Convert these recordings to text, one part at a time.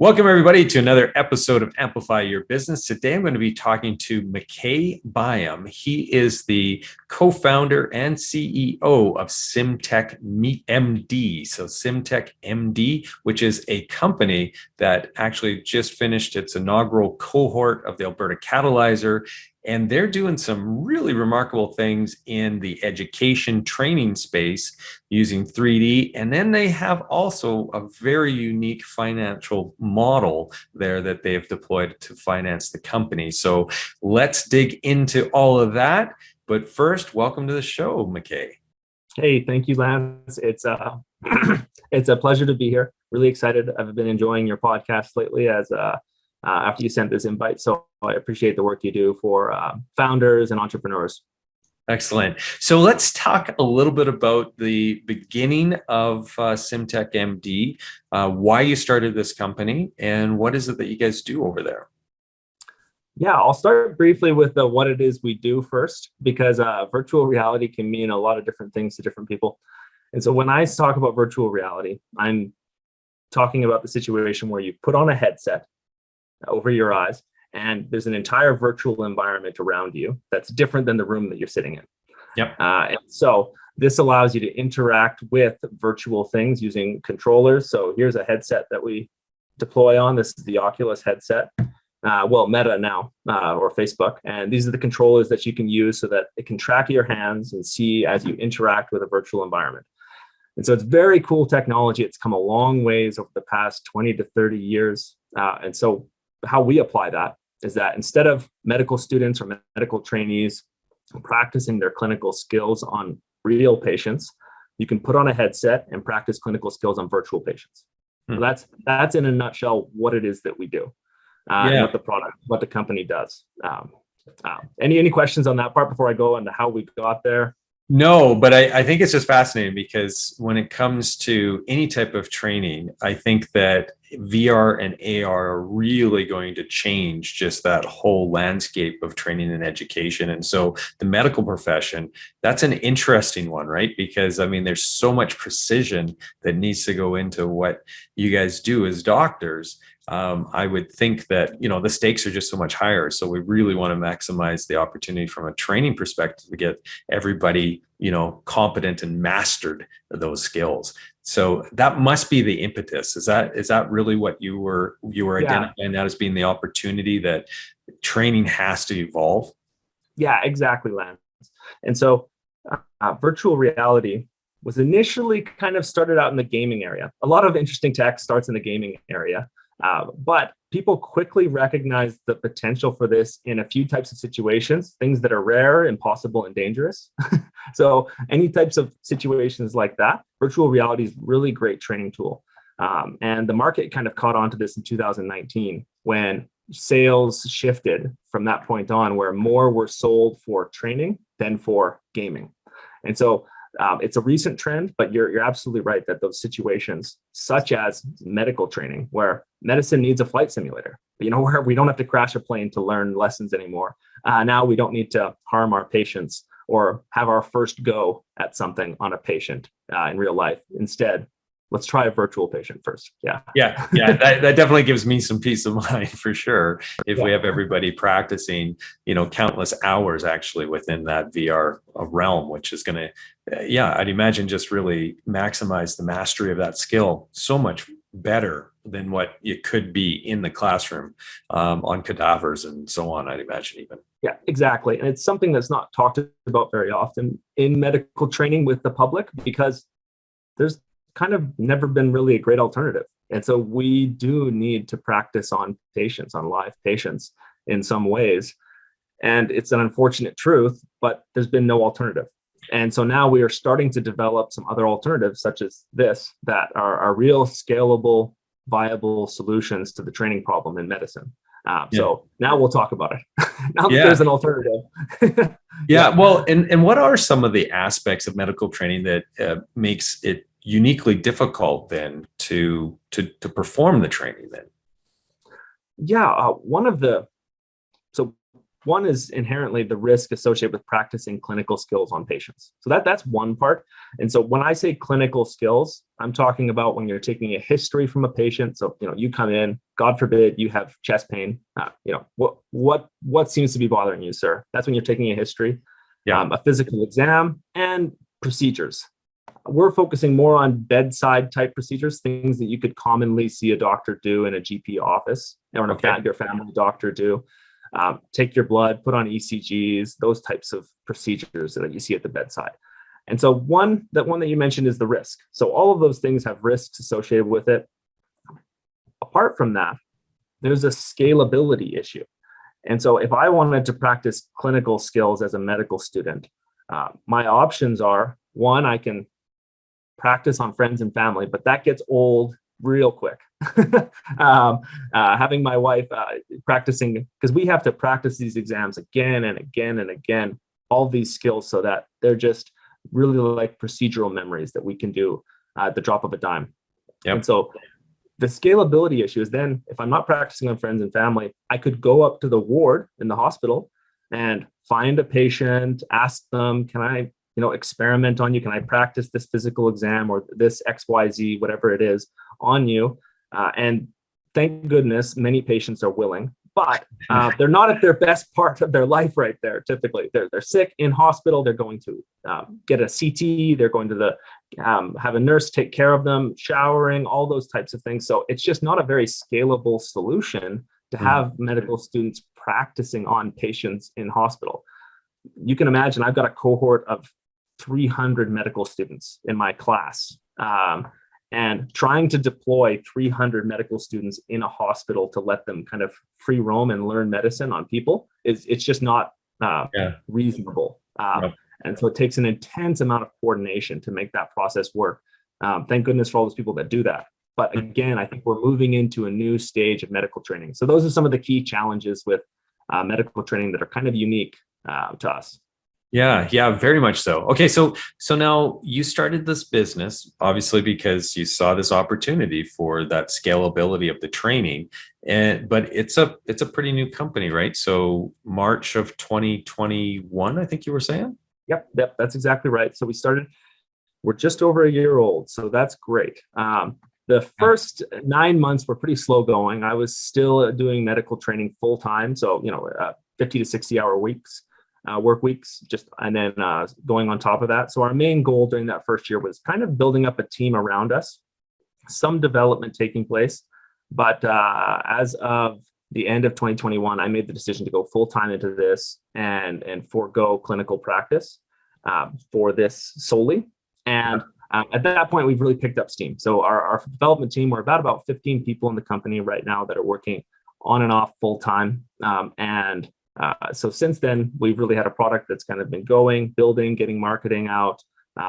Welcome, everybody, to another episode of Amplify Your Business. Today, I'm going to be talking to McKay Byam. He is the co-founder and CEO of SymTec MD. So SymTec MD, which is a company that actually just finished its inaugural cohort of the Alberta Catalyzer. And they're doing some really remarkable things in the education training space using 3D. And then they have also a very unique financial model there that they've deployed to finance the company. So let's dig into all of that. But first, welcome to the show, McKay. Hey, thank you, Lance. It's it's a pleasure to be here. Really excited. I've been enjoying your podcast lately after you sent this invite. So I appreciate the work you do for founders and entrepreneurs. Excellent. So let's talk a little bit about the beginning of SymTec MD, why you started this company, and what is it that you guys do over there? Yeah, I'll start briefly with what it is we do first, because virtual reality can mean a lot of different things to different people. And so when I talk about virtual reality, I'm talking about the situation where you put on a headset over your eyes, and there's an entire virtual environment around you that's different than the room that you're sitting in. Yep. And so this allows you to interact with virtual things using controllers. So here's a headset that we deploy on. This is the Oculus headset. Meta now, or Facebook. And these are the controllers that you can use so that it can track your hands and see as you interact with a virtual environment. And so it's very cool technology. It's come a long ways over the past 20 to 30 years. And so how we apply that is that instead of medical students or medical trainees practicing their clinical skills on real patients, you can put on a headset and practice clinical skills on virtual patients. So that's in a nutshell what it is that we do, and what the company does. Any questions on that part before I go into how we got there? No, but I think it's just fascinating because when it comes to any type of training, I think that VR and AR are really going to change just that whole landscape of training and education. And so the medical profession, that's an interesting one, right? Because I mean, there's so much precision that needs to go into what you guys do as doctors. I would think that, the stakes are just so much higher. So we really want to maximize the opportunity from a training perspective to get everybody, competent and mastered those skills. So that must be the impetus. Is that really what you were identifying that as being the opportunity that training has to evolve? Yeah, exactly, Lance. And so virtual reality was initially kind of started out in the gaming area. A lot of interesting tech starts in the gaming area. But people quickly recognize the potential for this in a few types of situations, things that are rare, impossible, and dangerous. So any types of situations like that, virtual reality is really great training tool. And the market kind of caught on to this in 2019 when sales shifted from that point on, where more were sold for training than for gaming. And so it's a recent trend, but you're absolutely right that those situations, such as medical training, where medicine needs a flight simulator, where we don't have to crash a plane to learn lessons anymore. Now we don't need to harm our patients or have our first go at something on a patient in real life. Instead, let's try a virtual patient first. Yeah. That definitely gives me some peace of mind for sure. If we have everybody practicing, countless hours actually within that VR realm, which is going to, I'd imagine just really maximize the mastery of that skill so much better than what it could be in the classroom on cadavers and so on, I'd imagine even. Yeah, exactly. And it's something that's not talked about very often in medical training with the public because there's kind of never been really a great alternative. And so we do need to practice on patients, on live patients in some ways. And it's an unfortunate truth, but there's been no alternative. And so now we are starting to develop some other alternatives, such as this, that are real scalable, viable solutions to the training problem in medicine. So now we'll talk about it. Now that there's an alternative. Well, and what are some of the aspects of medical training that makes it uniquely difficult then to perform the training then? So one is inherently the risk associated with practicing clinical skills on patients. So that's one part. And so when I say clinical skills, I'm talking about when you're taking a history from a patient. So, you come in, God forbid, you have chest pain. What seems to be bothering you, sir? That's when you're taking a history, a physical exam, and procedures. We're focusing more on bedside type procedures, things that you could commonly see a doctor do in a GP office or your family doctor do. Take your blood, put on ECGs, those types of procedures that you see at the bedside. And so one that you mentioned is the risk. So all of those things have risks associated with it. Apart from that, there's a scalability issue. And so if I wanted to practice clinical skills as a medical student, my options are, one, I can practice on friends and family, but that gets old real quick. Having my wife practicing, because we have to practice these exams again and again and again, all these skills, so that they're just really like procedural memories that we can do at the drop of a dime. Yep. And so the scalability issue is then, if I'm not practicing on friends and family, I could go up to the ward in the hospital and find a patient, ask them, can I experiment on you? Can I practice this physical exam or this XYZ, whatever it is, on you? And thank goodness many patients are willing, but they're not at their best part of their life right there. Typically, they're sick in hospital. They're going to get a CT. They're going to have a nurse take care of them, showering, all those types of things. So it's just not a very scalable solution to have medical students practicing on patients in hospital. You can imagine I've got a cohort of 300 medical students in my class, and trying to deploy 300 medical students in a hospital to let them kind of free roam and learn medicine on people it's just not reasonable. And so it takes an intense amount of coordination to make that process work. Thank goodness for all those people that do that. But again, I think we're moving into a new stage of medical training. So those are some of the key challenges with medical training that are kind of unique to us. Yeah, very much so. Okay, so now you started this business obviously because you saw this opportunity for that scalability of the training, but it's a pretty new company, right? So March of 2021, I think you were saying. Yep, that's exactly right. So we're just over a year old, so that's great. The first 9 months were pretty slow going. I was still doing medical training full time, so 50 to 60 hour weeks. Work weeks, and then going on top of that. So our main goal during that first year was kind of building up a team around us, some development taking place. But as of the end of 2021, I made the decision to go full time into this and forego clinical practice for this solely. And at that point, we've really picked up steam. So our development team, we're about 15 people in the company right now that are working on and off full time. So since then, we've really had a product that's kind of been building, getting marketing out.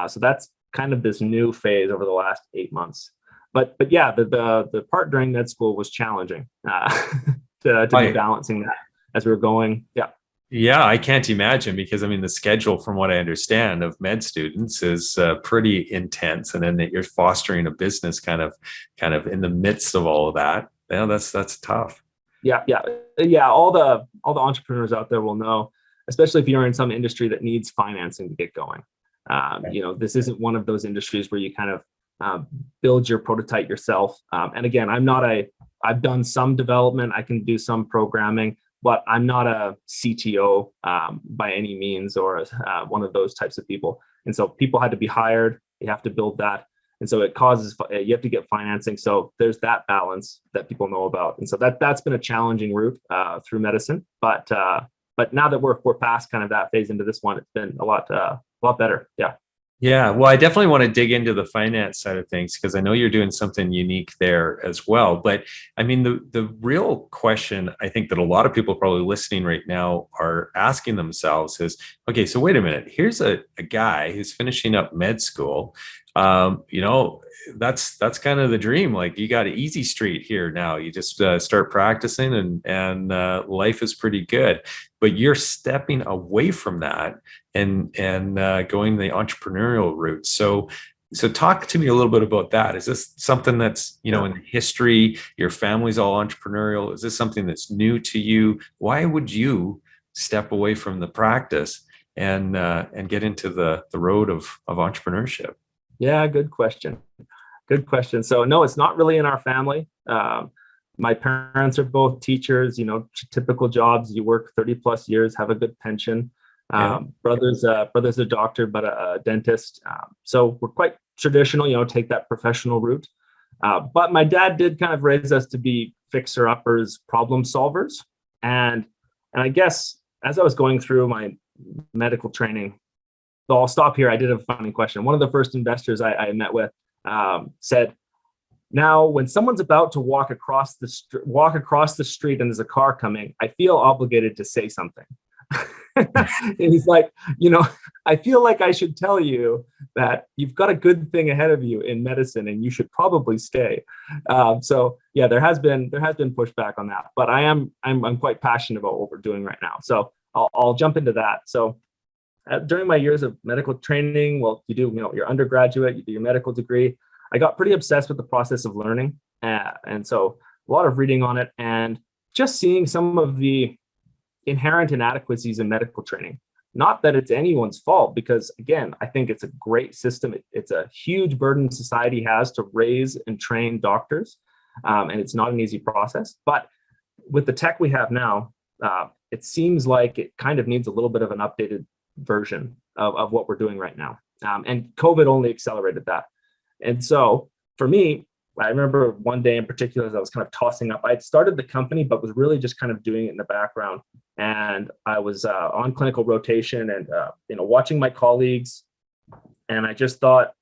So that's kind of this new phase over the last 8 months. But yeah, the part during med school was challenging to be balancing that as we were going. Yeah. Yeah, I can't imagine, because I mean, the schedule, from what I understand, of med students is pretty intense, and then that you're fostering a business kind of in the midst of all of that. Yeah, that's tough. Yeah. All the entrepreneurs out there will know, especially if you're in some industry that needs financing to get going. This isn't one of those industries where you kind of build your prototype yourself. And again, I've done some development. I can do some programming, but I'm not a CTO by any means, or one of those types of people. And so people had to be hired. You have to build that. And so you have to get financing. So there's that balance that people know about. And so that's been a challenging route through medicine. But now that we're past kind of that phase into this one, it's been a lot better. Yeah. Yeah. Well, I definitely want to dig into the finance side of things, because I know you're doing something unique there as well. But I mean, the real question I think that a lot of people probably listening right now are asking themselves is, okay, so wait a minute, here's a guy who's finishing up med school. That's kind of the dream. Like, you got an easy street here now. You just start practicing and life is pretty good. But you're stepping away from that and going the entrepreneurial route. So talk to me a little bit about that. Is this something that's, in history, your family's all entrepreneurial? Is this something that's new to you? Why would you step away from the practice and get into the road of entrepreneurship? Yeah, good question. Good question. So no, it's not really in our family. My parents are both teachers, you know, typical jobs. You work 30 plus years, have a good pension. Yeah. Brother's a doctor, but a dentist. So we're quite traditional, you know, take that professional route. But my dad did kind of raise us to be fixer-uppers, problem solvers. And I guess as I was going through my medical training, so I'll stop here. I did have a funny question. One of the first investors I met with said, "Now, when someone's about to walk across the street and there's a car coming, I feel obligated to say something." And he's like, "You know, I feel like I should tell you that you've got a good thing ahead of you in medicine, and you should probably stay." So yeah, there has been pushback on that, but I'm quite passionate about what we're doing right now. So I'll jump into that. So during my years of medical training, well, you do, you know, your undergraduate, you do your medical degree. I got pretty obsessed with the process of learning. And so a lot of reading on it and just seeing some of the inherent inadequacies in medical training. Not that it's anyone's fault, because again, I think it's a great system. It's a huge burden society has to raise and train doctors. And it's not an easy process. But with the tech we have now, it seems like it kind of needs a little bit of an updated version of what we're doing right now. And COVID only accelerated that. And so for me, I remember one day in particular, as I was kind of tossing up, I had started the company, but was really just kind of doing it in the background. And I was on clinical rotation and, you know, watching my colleagues. And I just thought,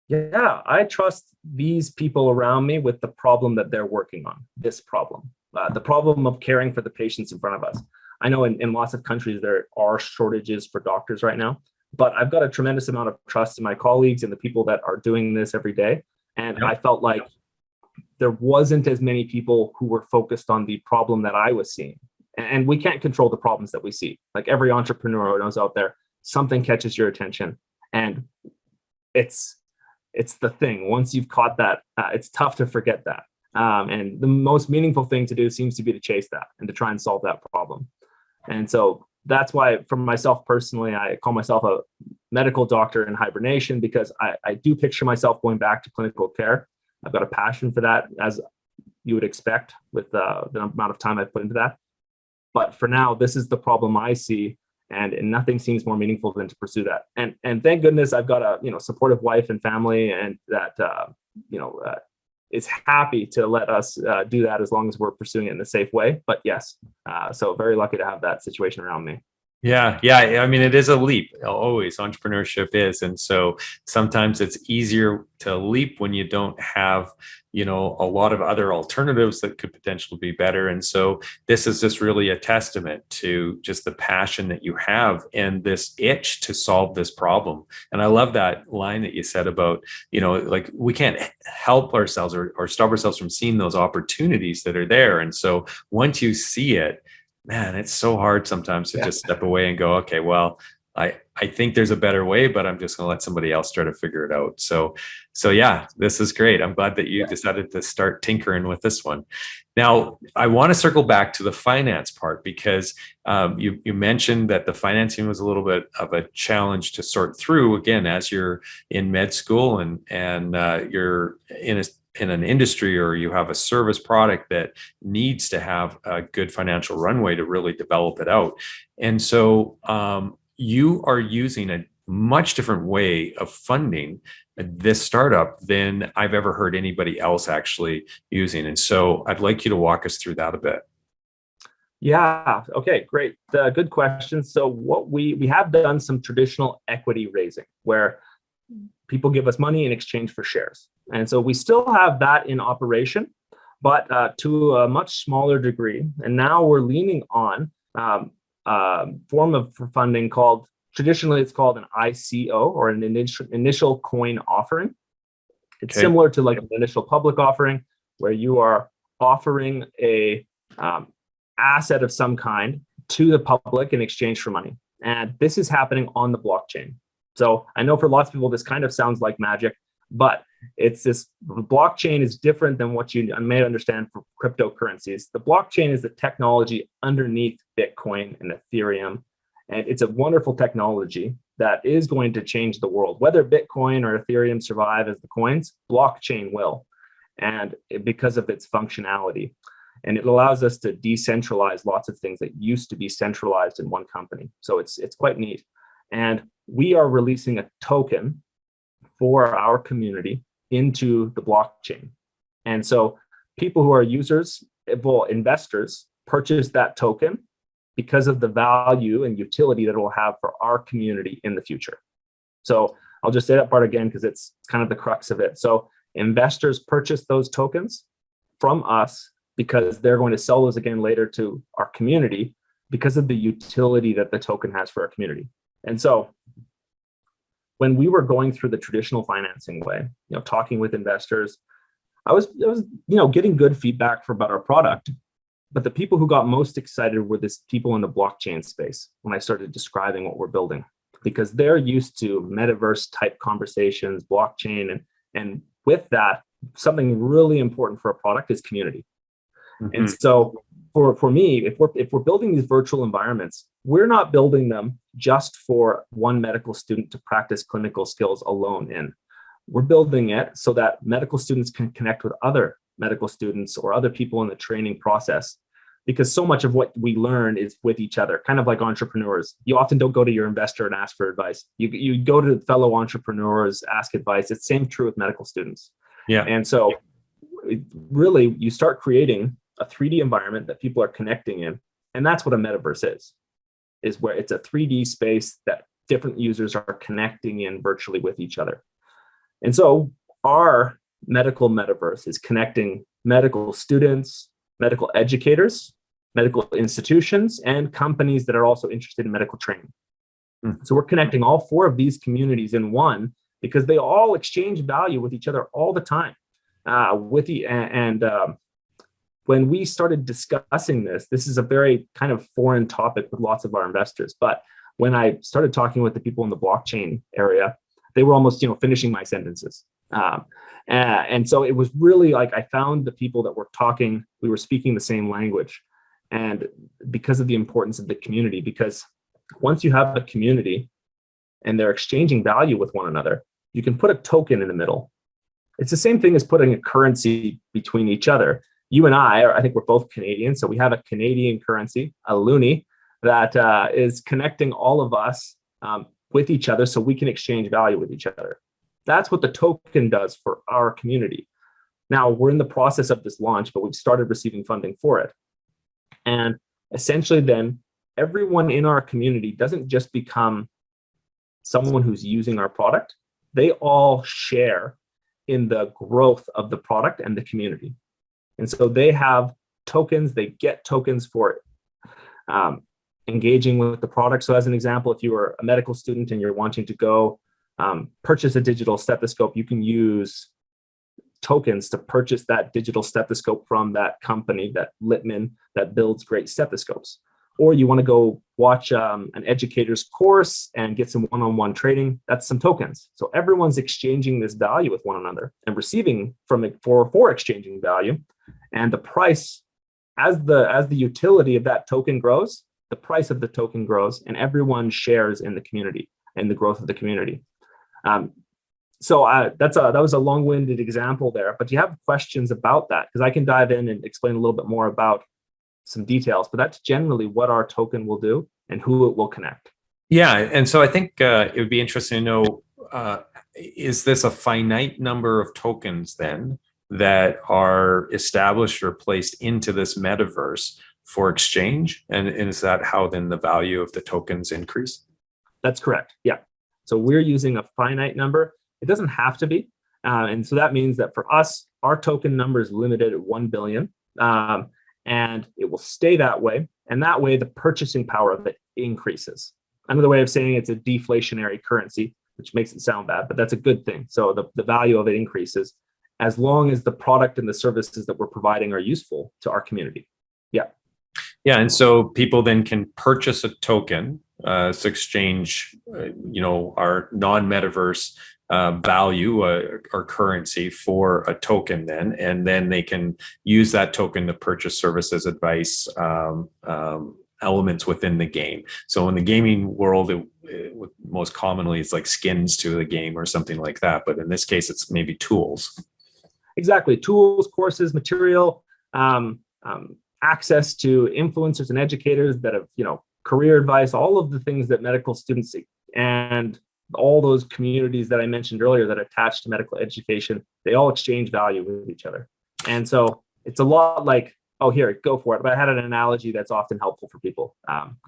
yeah, I trust these people around me with the problem that they're working on, this problem, the problem of caring for the patients in front of us. I know in lots of countries, there are shortages for doctors right now, but I've got a tremendous amount of trust in my colleagues and the people that are doing this every day. And I felt like there wasn't as many people who were focused on the problem that I was seeing. And we can't control the problems that we see. Like every entrepreneur knows out there, something catches your attention. And it's the thing. Once you've caught that, it's tough to forget that. And the most meaningful thing to do seems to be to chase that and to try and solve that problem. And so that's why, for myself personally, I call myself a medical doctor in hibernation, because I do picture myself going back to clinical care. I've got a passion for that, as you would expect with the amount of time I've put into that. But for now, this is the problem I see, and nothing seems more meaningful than to pursue that. And thank goodness I've got a supportive wife and family, and that is happy to let us do that as long as we're pursuing it in a safe way. But yes, so very lucky to have that situation around me. Yeah. I mean, it is a leap. Always entrepreneurship is. And so sometimes it's easier to leap when you don't have, a lot of other alternatives that could potentially be better. And so this is just really a testament to just the passion that you have and this itch to solve this problem. And I love that line that you said about, like we can't help ourselves or stop ourselves from seeing those opportunities that are there. And so once you see it, man, it's so hard sometimes to just step away and go, okay, well, I think there's a better way, but I'm just going to let somebody else try to figure it out. So yeah, this is great. I'm glad that you decided to start tinkering with this one. Now, I want to circle back to the finance part, because you mentioned that the financing was a little bit of a challenge to sort through, again, as you're in med school and you're in an industry, or you have a service product that needs to have a good financial runway to really develop it out. And so you are using a much different way of funding this startup than I've ever heard anybody else actually using. And so I'd like you to walk us through that a bit. Yeah. Okay, great. Good question. So what we have done some traditional equity raising where people give us money in exchange for shares. And so we still have that in operation, but to a much smaller degree. And now we're leaning on form of funding traditionally it's called an ICO, or an initial coin offering. It's similar to like an initial public offering, where you are offering a asset of some kind to the public in exchange for money. And this is happening on the blockchain. So I know for lots of people, this kind of sounds like magic, but It's this blockchain is different than what you may understand for cryptocurrencies. The blockchain is the technology underneath Bitcoin and Ethereum. And it's a wonderful technology that is going to change the world. Whether Bitcoin or Ethereum survive as the coins, blockchain will. And because of its functionality. And it allows us to decentralize lots of things that used to be centralized in one company. So it's quite neat. And we are releasing a token for our community into the blockchain. And so people who are users, well, investors, purchase that token because of the value and utility that it will have for our community in the future. So I'll just say that part again, because it's kind of the crux of it. So investors purchase those tokens from us because they're going to sell those again later to our community because of the utility that the token has for our community. And so when we were going through the traditional financing way, talking with investors, I was getting good feedback about our product. But the people who got most excited were the people in the blockchain space when I started describing what we're building, because they're used to metaverse type conversations, blockchain, and with that, something really important for a product is community. Mm-hmm. And so for me, if we're building these virtual environments, we're not building them just for one medical student to practice clinical skills alone in. We're building it so that medical students can connect with other medical students or other people in the training process, because so much of what we learn is with each other, kind of like entrepreneurs. You often don't go to your investor and ask for advice. You go to fellow entrepreneurs, ask advice. It's same true with medical students. Yeah. And so really you start creating a 3D environment that people are connecting in. And that's what a metaverse is where it's a 3D space that different users are connecting in virtually with each other. And so our medical metaverse is connecting medical students, medical educators, medical institutions, and companies that are also interested in medical training. So we're connecting all 4 of these communities in one because they all exchange value with each other all the time. When we started discussing this is a very kind of foreign topic with lots of our investors. But when I started talking with the people in the blockchain area, they were almost, finishing my sentences. And so it was really like I found the people that were talking, we were speaking the same language. And because of the importance of the community, because once you have a community and they're exchanging value with one another, you can put a token in the middle. It's the same thing as putting a currency between each other. You and I think we're both Canadian, so we have a Canadian currency, a loonie, that is connecting all of us with each other so we can exchange value with each other. That's what the token does for our community. Now, we're in the process of this launch, but we've started receiving funding for it. And essentially then, everyone in our community doesn't just become someone who's using our product. They all share in the growth of the product and the community. And so they have tokens, they get tokens for engaging with the product. So as an example, if you are a medical student and you're wanting to go purchase a digital stethoscope, you can use tokens to purchase that digital stethoscope from that company, that Littman, that builds great stethoscopes. Or you want to go watch an educator's course and get some one-on-one training, that's some tokens. So everyone's exchanging this value with one another and receiving from it for exchanging value. And the price, as the utility of that token grows, the price of the token grows, and everyone shares in the community and the growth of the community. That was a long-winded example there, but do you have questions about that? Because I can dive in and explain a little bit more about some details, but that's generally what our token will do and who it will connect. Yeah, and so I think it would be interesting to know, is this a finite number of tokens then that are established or placed into this metaverse for exchange? And is that how then the value of the tokens increase? That's correct, yeah. So we're using a finite number. It doesn't have to be. And so that means that for us, our token number is limited at 1 billion. And it will stay that way. And that way, the purchasing power of it increases. Another way of saying it's a deflationary currency, which makes it sound bad, but that's a good thing. So the value of it increases as long as the product and the services that we're providing are useful to our community. Yeah. Yeah, and so people then can purchase a token to exchange, our non-metaverse value or currency for a token then, and then they can use that token to purchase services, advice, elements within the game. So in the gaming world, most commonly it's like skins to the game or something like that. But in this case, it's maybe tools. Exactly. Tools, courses, material, access to influencers and educators that have, career advice, all of the things that medical students seek. And all those communities that I mentioned earlier that are attached to medical education, they all exchange value with each other. And so it's a lot like, oh, here, go for it. But I had an analogy that's often helpful for people.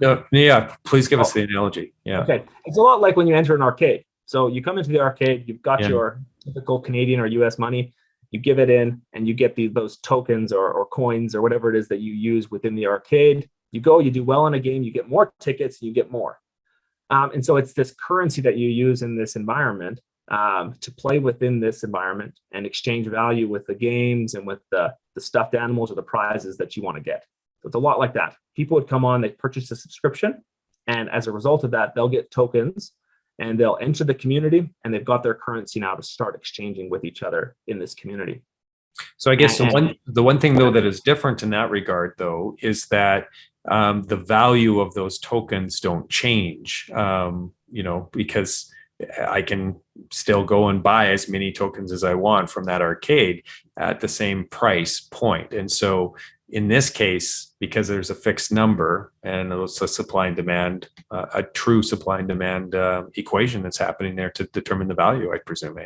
Yeah, please give us the analogy. Yeah. Okay. It's a lot like when you enter an arcade. So you come into the arcade, you've got your typical Canadian or US money, you give it in, and you get those tokens or coins or whatever it is that you use within the arcade. You go, you do well in a game, you get more tickets, you get more. And so it's this currency that you use in this environment to play within this environment and exchange value with the games and with the stuffed animals or the prizes that you want to get. So it's a lot like that. People would come on, they purchase a subscription, and as a result of that, they'll get tokens and they'll enter the community, and they've got their currency now to start exchanging with each other in this community. So I guess the one thing though that is different in that regard though is that the value of those tokens don't change, because I can still go and buy as many tokens as I want from that arcade at the same price point. And so in this case, because there's a fixed number and it's a supply and demand, a true supply and demand equation that's happening there to determine the value, I presume.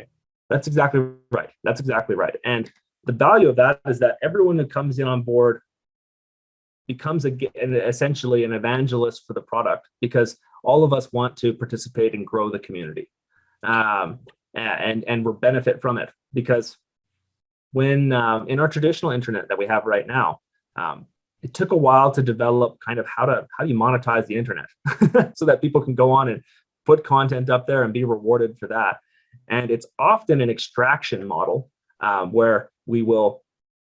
That's exactly right. That's exactly right. And the value of that is that everyone who comes in on board becomes essentially an evangelist for the product, because all of us want to participate and grow the community, and we'll benefit from it. Because when in our traditional internet that we have right now, it took a while to develop kind of how do you monetize the internet so that people can go on and put content up there and be rewarded for that. And it's often an extraction model where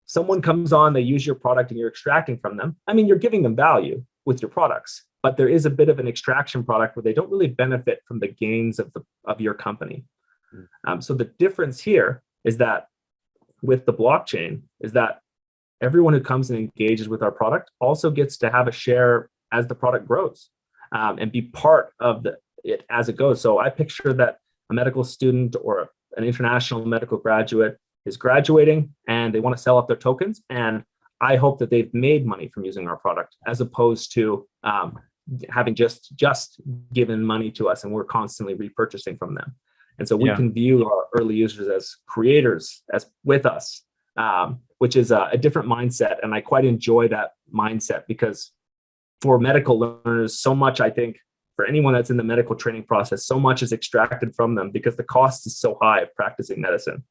someone comes on, they use your product and you're extracting from them. I mean, you're giving them value with your products, but there is a bit of an extraction product where they don't really benefit from the gains of your company. So the difference here is that with the blockchain is that everyone who comes and engages with our product also gets to have a share as the product grows, and be part of it as it goes. So I picture that a medical student or an international medical graduate is graduating and they want to sell off their tokens. And I hope that they've made money from using our product, as opposed to having just given money to us and we're constantly repurchasing from them. And so we can view our early users as creators, as with us, which is a different mindset. And I quite enjoy that mindset, because for medical learners, so much, I think, for anyone that's in the medical training process, so much is extracted from them because the cost is so high of practicing medicine,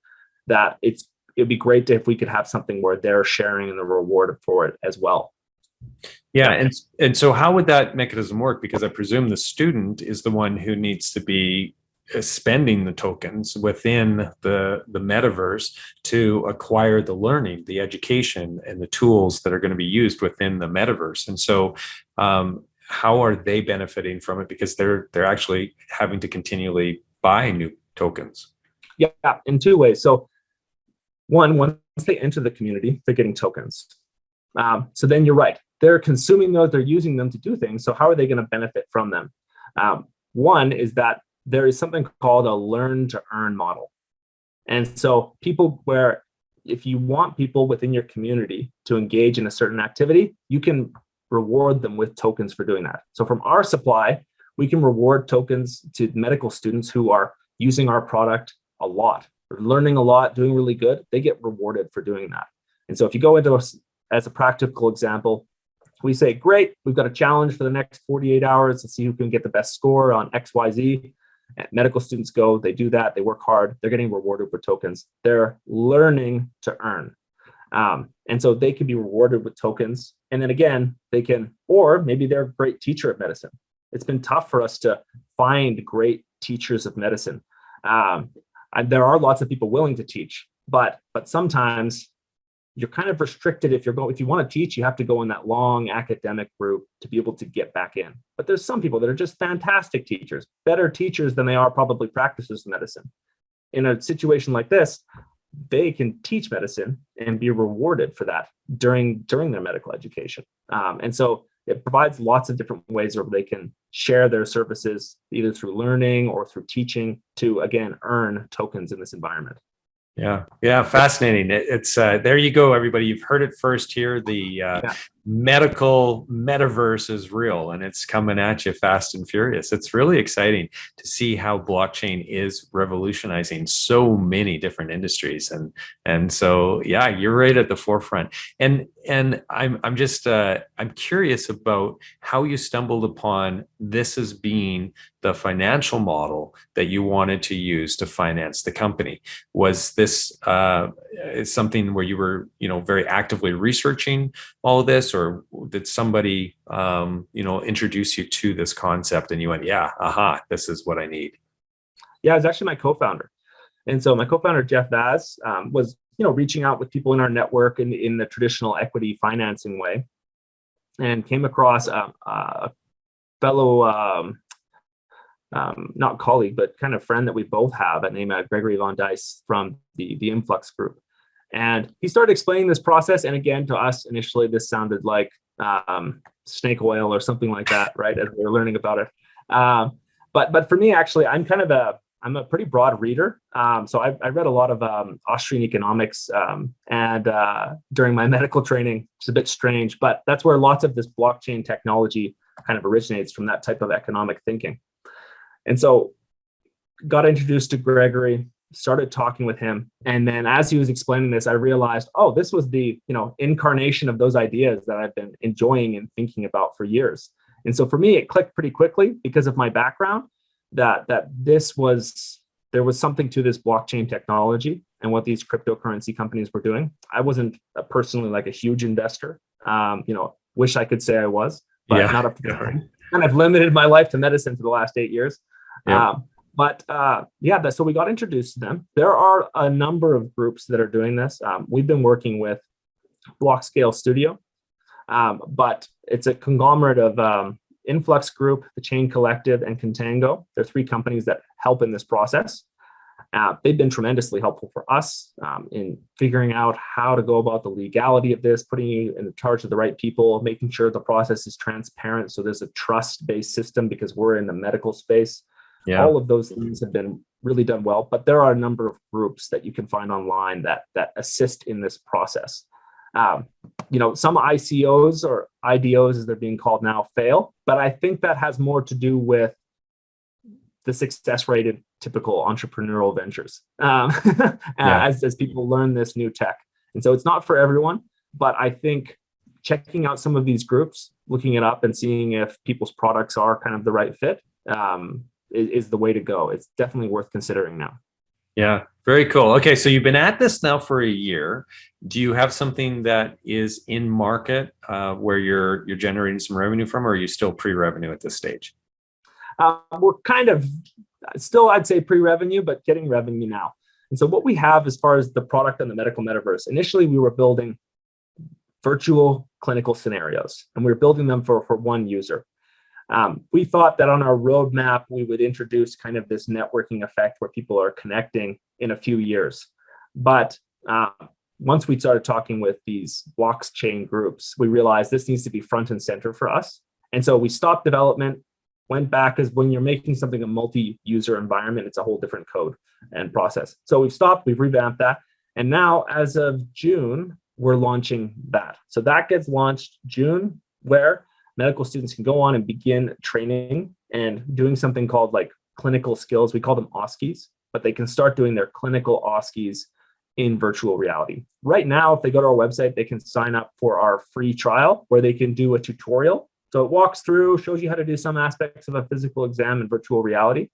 that it'd be great if we could have something where they're sharing in the reward for it as well. Yeah, and so how would that mechanism work? Because I presume the student is the one who needs to be spending the tokens within the metaverse to acquire the learning, the education, and the tools that are going to be used within the metaverse. And so how are they benefiting from it? Because they're actually having to continually buy new tokens. Yeah, in two ways. So once they enter the community, they're getting tokens. So then you're right. They're consuming those, they're using them to do things. So how are they going to benefit from them? One is that there is something called a learn to earn model. And so if you want people within your community to engage in a certain activity, you can reward them with tokens for doing that. So from our supply, we can reward tokens to medical students who are using our product a lot, or learning a lot, doing really good. They get rewarded for doing that. And so if you go into as a practical example, we say, great, we've got a challenge for the next 48 hours to see who can get the best score on XYZ. And medical students go, they do that, they work hard, they're getting rewarded with tokens. They're learning to earn. And so they can be rewarded with tokens. And then again, or maybe they're a great teacher of medicine. It's been tough for us to find great teachers of medicine. There are lots of people willing to teach, but sometimes you're kind of restricted. If you want to teach, you have to go in that long academic route to be able to get back in. But there's some people that are just fantastic teachers, better teachers than they are probably practitioners of medicine. in a situation like this, they can teach medicine and be rewarded for that during their medical education. And so it provides lots of different ways where they can share their services either through learning or through teaching to, again, earn tokens in this environment. Yeah, fascinating. It's there you go, everybody. You've heard it first here. The medical metaverse is real, and it's coming at you fast and furious. It's really exciting to see how blockchain is revolutionizing so many different industries, and so yeah, you're right at the forefront. And I'm just I'm curious about how you stumbled upon this as being the financial model that you wanted to use to finance the company. Was this something where you were, very actively researching all of this, or did somebody, introduce you to this concept and you went, yeah, aha, this is what I need? Yeah, it was actually my co-founder. And so my co-founder, Jeff Vaz, was, reaching out with people in our network in the traditional equity financing way, and came across a fellow, not colleague, but kind of friend that we both have, named Gregory Von Dice from the Influx group. And he started explaining this process. And again, to us, initially, this sounded like snake oil or something like that, right? As we were learning about it. But for me, actually, I'm a pretty broad reader. So I read a lot of Austrian economics and during my medical training. It's a bit strange, but that's where lots of this blockchain technology kind of originates, from that type of economic thinking. And so got introduced to Gregory, started talking with him. And then as he was explaining this, I realized, oh, this was the, incarnation of those ideas that I've been enjoying and thinking about for years. And so for me, it clicked pretty quickly because of my background that there was something to this blockchain technology and what these cryptocurrency companies were doing. I wasn't personally like a huge investor. Wish I could say I was, but not up to the time. And I've limited my life to medicine for the last 8 years. So we got introduced to them. There are a number of groups that are doing this. We've been working with Blockscale Studio, but it's a conglomerate of Influx Group, the Chain Collective, and Contango. They're 3 companies that help in this process. They've been tremendously helpful for us in figuring out how to go about the legality of this, putting you in charge of the right people, making sure the process is transparent. So there's a trust-based system because we're in the medical space. Yeah. All of those things have been really done well, but there are a number of groups that you can find online that assist in this process. Some ICOs or IDOs, as they're being called now, fail, but I think that has more to do with the success rate in typical entrepreneurial ventures as people learn this new tech. And so it's not for everyone, but I think checking out some of these groups, looking it up and seeing if people's products are kind of the right fit is the way to go. It's definitely worth considering now. Yeah, very cool. Okay, so you've been at this now for a year. Do you have something that is in market where you're generating some revenue from, or are you still pre-revenue at this stage? We're kind of still, I'd say, pre-revenue, but getting revenue now. And so what we have as far as the product and the medical metaverse, initially we were building virtual clinical scenarios, and we were building them for one user. We thought that on our roadmap, we would introduce kind of this networking effect where people are connecting in a few years. But once we started talking with these blockchain groups, we realized this needs to be front and center for us. And so we stopped development, went back, because when you're making something a multi-user environment, it's a whole different code and process. So we've stopped, we've revamped that. And now as of June, we're launching that. So that gets launched June, where medical students can go on and begin training and doing something called like clinical skills. We call them OSCEs, but they can start doing their clinical OSCEs in virtual reality. Right now, if they go to our website, they can sign up for our free trial where they can do a tutorial. So it walks through, shows you how to do some aspects of a physical exam in virtual reality.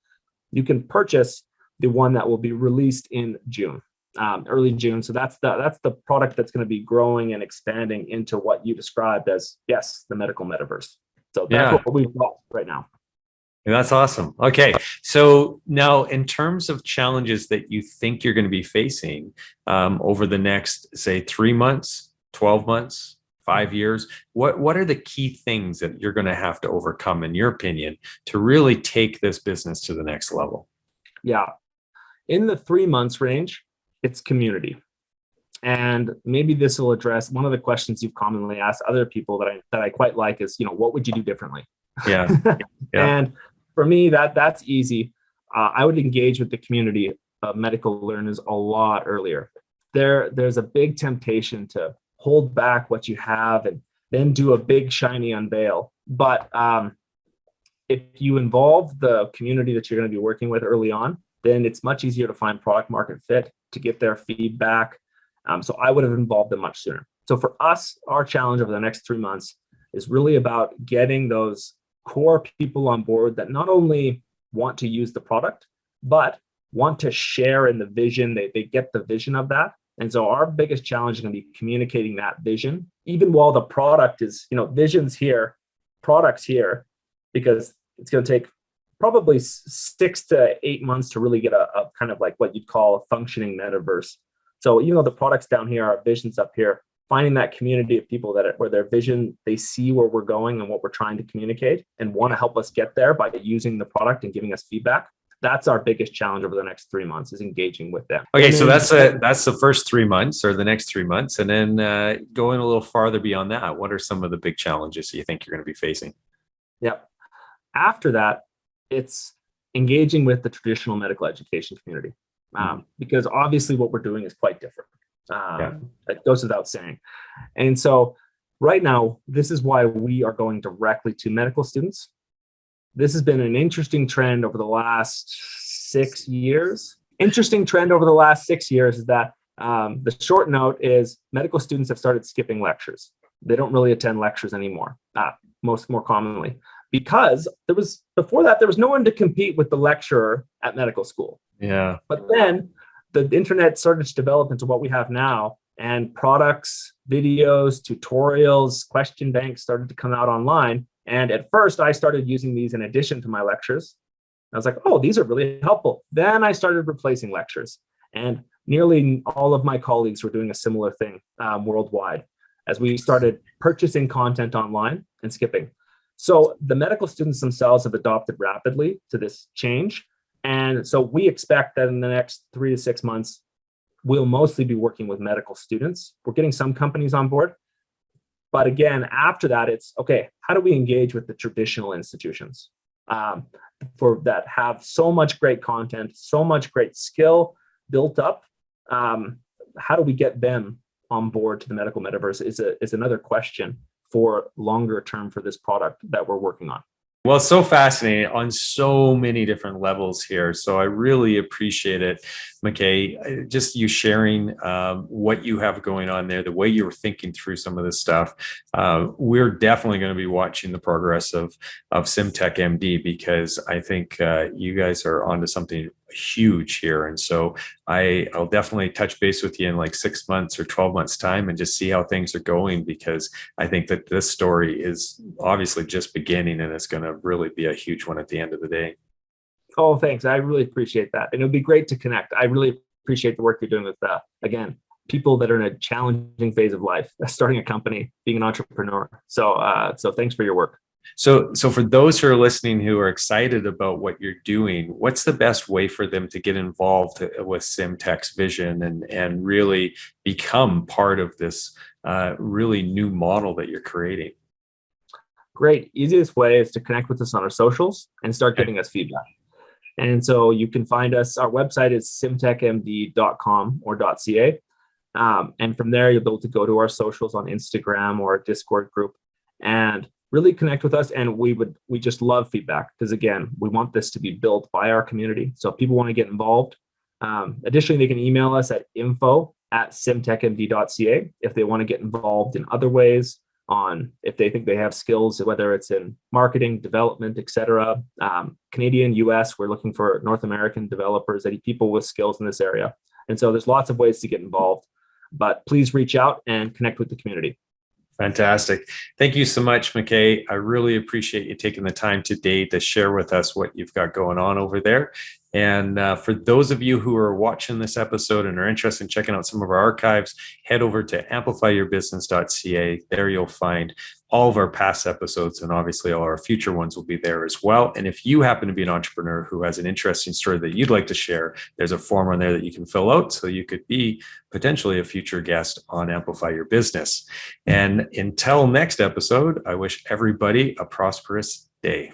You can purchase the one that will be released in June, early June. So that's the product that's going to be growing and expanding into what you described as, yes, the medical metaverse. So that's what we've got right now. That's awesome. Okay. So now in terms of challenges that you think you're going to be facing over the next, say, 3 months, 12 months, 5 years, what are the key things that you're going to have to overcome, in your opinion, to really take this business to the next level? Yeah. In the 3 months range, it's community. And maybe this will address one of the questions you've commonly asked other people that I quite like is, what would you do differently? Yeah. Yeah. And for me, that's easy. I would engage with the community of medical learners a lot earlier. There's a big temptation to hold back what you have and then do a big shiny unveil. But if you involve the community that you're going to be working with early on, then it's much easier to find product market fit, to get their feedback. So I would have involved them much sooner. So for us, our challenge over the next 3 months is really about getting those core people on board that not only want to use the product, but want to share in the vision. They get the vision of that. And so our biggest challenge is going to be communicating that vision, even while the product is, vision's here, product's here, because it's going to take probably 6 to 8 months to really get a kind of like what you'd call a functioning metaverse. So even though the product's down here, our vision's up here, finding that community of people where their vision, they see where we're going and what we're trying to communicate and want to help us get there by using the product and giving us feedback. That's our biggest challenge over the next 3 months, is engaging with them. Okay, so that's the first 3 months, or the next 3 months. And then going a little farther beyond that, what are some of the big challenges you think you're going to be facing? Yep. After that, it's engaging with the traditional medical education community. Because obviously what we're doing is quite different. That goes without saying. And so right now, this is why we are going directly to medical students. This has been an interesting trend over the last 6 years. Is that the short note is medical students have started skipping lectures. They don't really attend lectures anymore, more commonly, because before that, there was no one to compete with the lecturer at medical school. Yeah. But then the internet started to develop into what we have now, and products, videos, tutorials, question banks started to come out online. And at first I started using these in addition to my lectures. I was like, oh, these are really helpful. Then I started replacing lectures, and nearly all of my colleagues were doing a similar thing worldwide as we started purchasing content online and skipping. So the medical students themselves have adopted rapidly to this change. And so we expect that in the next 3 to 6 months, we'll mostly be working with medical students. We're getting some companies on board. But again, after that, it's, okay, how do we engage with the traditional institutions for that have so much great content, so much great skill built up? How do we get them on board to the medical metaverse is another question for longer term for this product that we're working on. Well, it's so fascinating on so many different levels here. So I really appreciate it, McKay, just you sharing what you have going on there, the way you were thinking through some of this stuff. We're definitely going to be watching the progress of SymTec MD, because I think you guys are onto something huge here. And so I'll definitely touch base with you in like 6 months or 12 months time and just see how things are going, because I think that this story is obviously just beginning, and it's going to really be a huge one at the end of the day. Oh, thanks. I really appreciate that. And it would be great to connect. I really appreciate the work you're doing with, again, people that are in a challenging phase of life, starting a company, being an entrepreneur. So thanks for your work. So for those who are listening who are excited about what you're doing, what's the best way for them to get involved with SymTec's vision and really become part of this really new model that you're creating? Great. Easiest way is to connect with us on our socials and start giving us feedback. And so you can find us. Our website is symtecmd.com or .ca. And from there, you'll be able to go to our socials on Instagram or Discord group and really connect with us. And we just love feedback, because again, we want this to be built by our community. So if people want to get involved, additionally, they can email us at info@symtecmd.ca if they want to get involved in other ways, on if they think they have skills, whether it's in marketing, development, etc. Canadian, US, we're looking for North American developers, people with skills in this area. And so there's lots of ways to get involved, but please reach out and connect with the community. Fantastic. Thank you so much, McKay. I really appreciate you taking the time today to share with us what you've got going on over there. And for those of you who are watching this episode and are interested in checking out some of our archives, head over to amplifyyourbusiness.ca. There you'll find all of our past episodes, and obviously all our future ones will be there as well. And if you happen to be an entrepreneur who has an interesting story that you'd like to share, there's a form on there that you can fill out so you could be potentially a future guest on Amplify Your Business. And until next episode, I wish everybody a prosperous day.